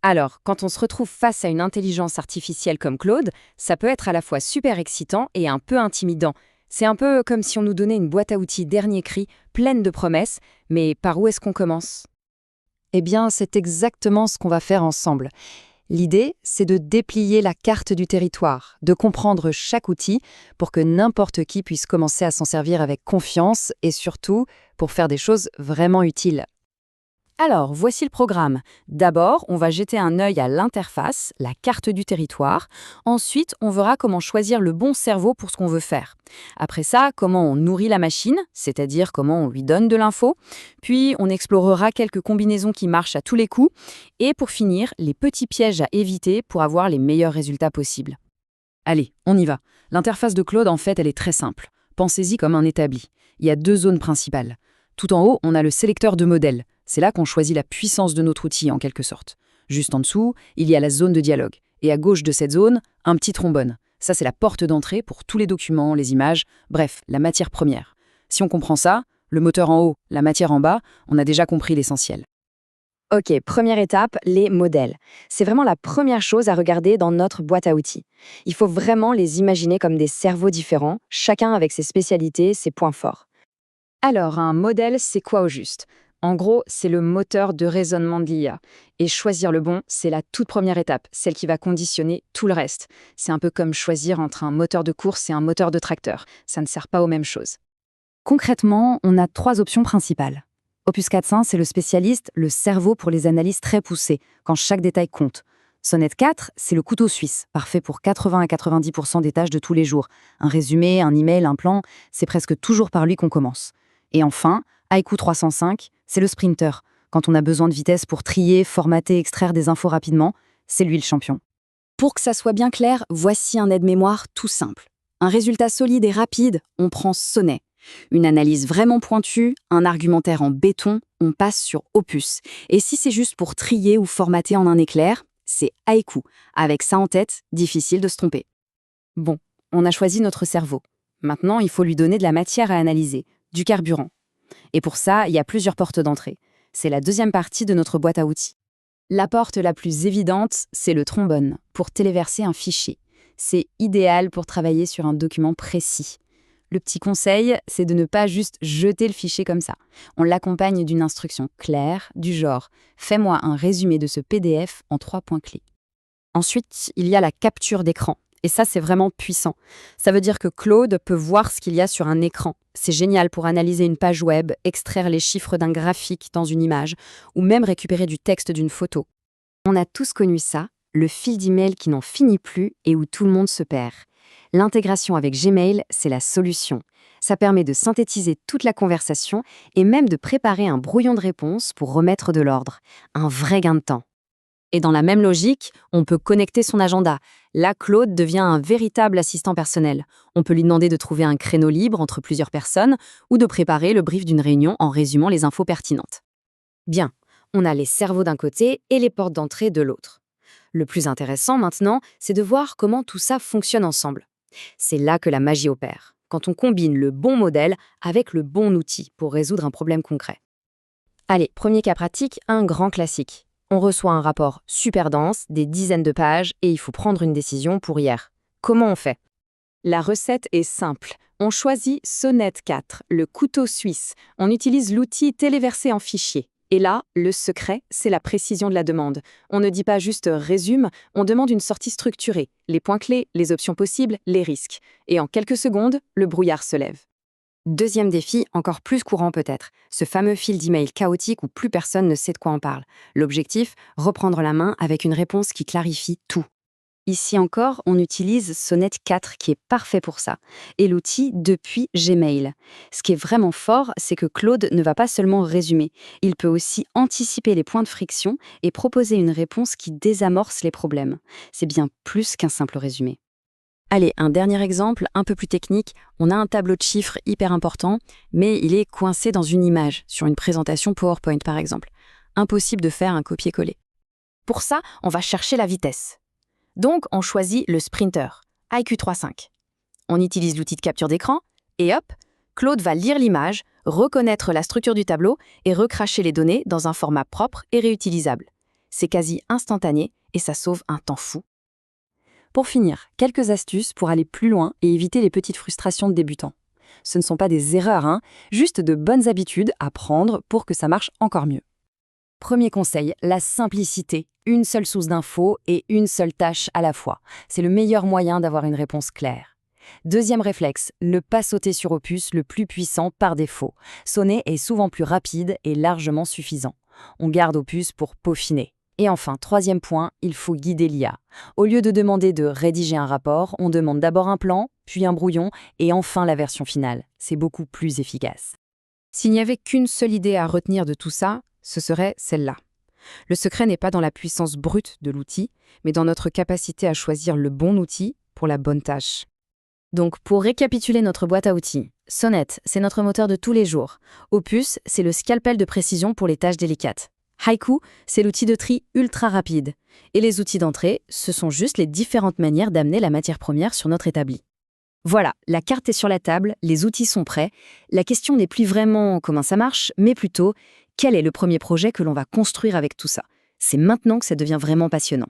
Alors, quand on se retrouve face à une intelligence artificielle comme Claude, ça peut être à la fois super excitant et un peu intimidant. C'est un peu comme si on nous donnait une boîte à outils dernier cri, pleine de promesses, mais par où est-ce qu'on commence? Eh bien, c'est exactement ce qu'on va faire ensemble. L'idée, c'est de déplier la carte du territoire, de comprendre chaque outil pour que n'importe qui puisse commencer à s'en servir avec confiance et surtout pour faire des choses vraiment utiles. Alors, voici le programme. D'abord, on va jeter un œil à l'interface, la carte du territoire. Ensuite, on verra comment choisir le bon cerveau pour ce qu'on veut faire. Après ça, comment on nourrit la machine, c'est-à-dire comment on lui donne de l'info. Puis, on explorera quelques combinaisons qui marchent à tous les coups. Et pour finir, les petits pièges à éviter pour avoir les meilleurs résultats possibles. Allez, on y va. L'interface de Claude, en fait, elle est très simple. Pensez-y comme un établi. Il y a deux zones principales. Tout en haut, on a le sélecteur de modèles. C'est là qu'on choisit la puissance de notre outil, en quelque sorte. Juste en dessous, il y a la zone de dialogue. Et à gauche de cette zone, un petit trombone. Ça, c'est la porte d'entrée pour tous les documents, les images, bref, la matière première. Si on comprend ça, le moteur en haut, la matière en bas, on a déjà compris l'essentiel. Ok, première étape, les modèles. C'est vraiment la première chose à regarder dans notre boîte à outils. Il faut vraiment les imaginer comme des cerveaux différents, chacun avec ses spécialités, ses points forts. Alors, un modèle, c'est quoi au juste? En gros, c'est le moteur de raisonnement de l'IA. Et choisir le bon, c'est la toute première étape, celle qui va conditionner tout le reste. C'est un peu comme choisir entre un moteur de course et un moteur de tracteur. Ça ne sert pas aux mêmes choses. Concrètement, on a trois options principales. Opus 400, c'est le spécialiste, le cerveau pour les analyses très poussées, quand chaque détail compte. Sonnet 4, c'est le couteau suisse, parfait pour 80 à 90% des tâches de tous les jours. Un résumé, un email, un plan, c'est presque toujours par lui qu'on commence. Et enfin, Haiku 305, c'est le sprinter. Quand on a besoin de vitesse pour trier, formater, extraire des infos rapidement, c'est lui le champion. Pour que ça soit bien clair, voici un aide-mémoire tout simple. Un résultat solide et rapide, on prend Sonnet. Une analyse vraiment pointue, un argumentaire en béton, on passe sur Opus. Et si c'est juste pour trier ou formater en un éclair, c'est Haiku. Avec ça en tête, difficile de se tromper. Bon, on a choisi notre cerveau. Maintenant, il faut lui donner de la matière à analyser, du carburant. Et pour ça, il y a plusieurs portes d'entrée. C'est la deuxième partie de notre boîte à outils. La porte la plus évidente, c'est le trombone, pour téléverser un fichier. C'est idéal pour travailler sur un document précis. Le petit conseil, c'est de ne pas juste jeter le fichier comme ça. On l'accompagne d'une instruction claire, du genre « Fais-moi un résumé de ce PDF en 3 points clés ». Ensuite, il y a la capture d'écran. Et ça, c'est vraiment puissant. Ça veut dire que Claude peut voir ce qu'il y a sur un écran. C'est génial pour analyser une page web, extraire les chiffres d'un graphique dans une image, ou même récupérer du texte d'une photo. On a tous connu ça, le fil d'email qui n'en finit plus et où tout le monde se perd. L'intégration avec Gmail, c'est la solution. Ça permet de synthétiser toute la conversation et même de préparer un brouillon de réponse pour remettre de l'ordre. Un vrai gain de temps. Et dans la même logique, on peut connecter son agenda. Là, Claude devient un véritable assistant personnel. On peut lui demander de trouver un créneau libre entre plusieurs personnes ou de préparer le brief d'une réunion en résumant les infos pertinentes. Bien, on a les cerveaux d'un côté et les portes d'entrée de l'autre. Le plus intéressant maintenant, c'est de voir comment tout ça fonctionne ensemble. C'est là que la magie opère, quand on combine le bon modèle avec le bon outil pour résoudre un problème concret. Allez, premier cas pratique, un grand classique. On reçoit un rapport super dense, des dizaines de pages, et il faut prendre une décision pour hier. Comment on fait? La recette est simple. On choisit Sonnet 4, le couteau suisse. On utilise l'outil téléversé en fichier. Et là, le secret, c'est la précision de la demande. On ne dit pas juste « résume », on demande une sortie structurée, les points clés, les options possibles, les risques. Et en quelques secondes, le brouillard se lève. Deuxième défi, encore plus courant peut-être, ce fameux fil d'email chaotique où plus personne ne sait de quoi on parle. L'objectif, reprendre la main avec une réponse qui clarifie tout. Ici encore, on utilise Sonnet 4 qui est parfait pour ça, et l'outil depuis Gmail. Ce qui est vraiment fort, c'est que Claude ne va pas seulement résumer, il peut aussi anticiper les points de friction et proposer une réponse qui désamorce les problèmes. C'est bien plus qu'un simple résumé. Allez, un dernier exemple, un peu plus technique. On a un tableau de chiffres hyper important, mais il est coincé dans une image, sur une présentation PowerPoint par exemple. Impossible de faire un copier-coller. Pour ça, on va chercher la vitesse. Donc, on choisit le sprinter, IQ35. On utilise l'outil de capture d'écran, et hop, Claude va lire l'image, reconnaître la structure du tableau et recracher les données dans un format propre et réutilisable. C'est quasi instantané et ça sauve un temps fou. Pour finir, quelques astuces pour aller plus loin et éviter les petites frustrations de débutants. Ce ne sont pas des erreurs, juste de bonnes habitudes à prendre pour que ça marche encore mieux. Premier conseil, la simplicité. Une seule source d'infos et une seule tâche à la fois. C'est le meilleur moyen d'avoir une réponse claire. Deuxième réflexe, ne pas sauter sur Opus le plus puissant par défaut. Sonnet est souvent plus rapide et largement suffisant. On garde Opus pour peaufiner. Et enfin, troisième point, il faut guider l'IA. Au lieu de demander de rédiger un rapport, on demande d'abord un plan, puis un brouillon, et enfin la version finale. C'est beaucoup plus efficace. S'il n'y avait qu'une seule idée à retenir de tout ça, ce serait celle-là. Le secret n'est pas dans la puissance brute de l'outil, mais dans notre capacité à choisir le bon outil pour la bonne tâche. Donc, pour récapituler notre boîte à outils, Sonnet, c'est notre moteur de tous les jours. Opus, c'est le scalpel de précision pour les tâches délicates. Haiku, c'est l'outil de tri ultra rapide. Et les outils d'entrée, ce sont juste les différentes manières d'amener la matière première sur notre établi. Voilà, la carte est sur la table, les outils sont prêts. La question n'est plus vraiment comment ça marche, mais plutôt quel est le premier projet que l'on va construire avec tout ça. C'est maintenant que ça devient vraiment passionnant.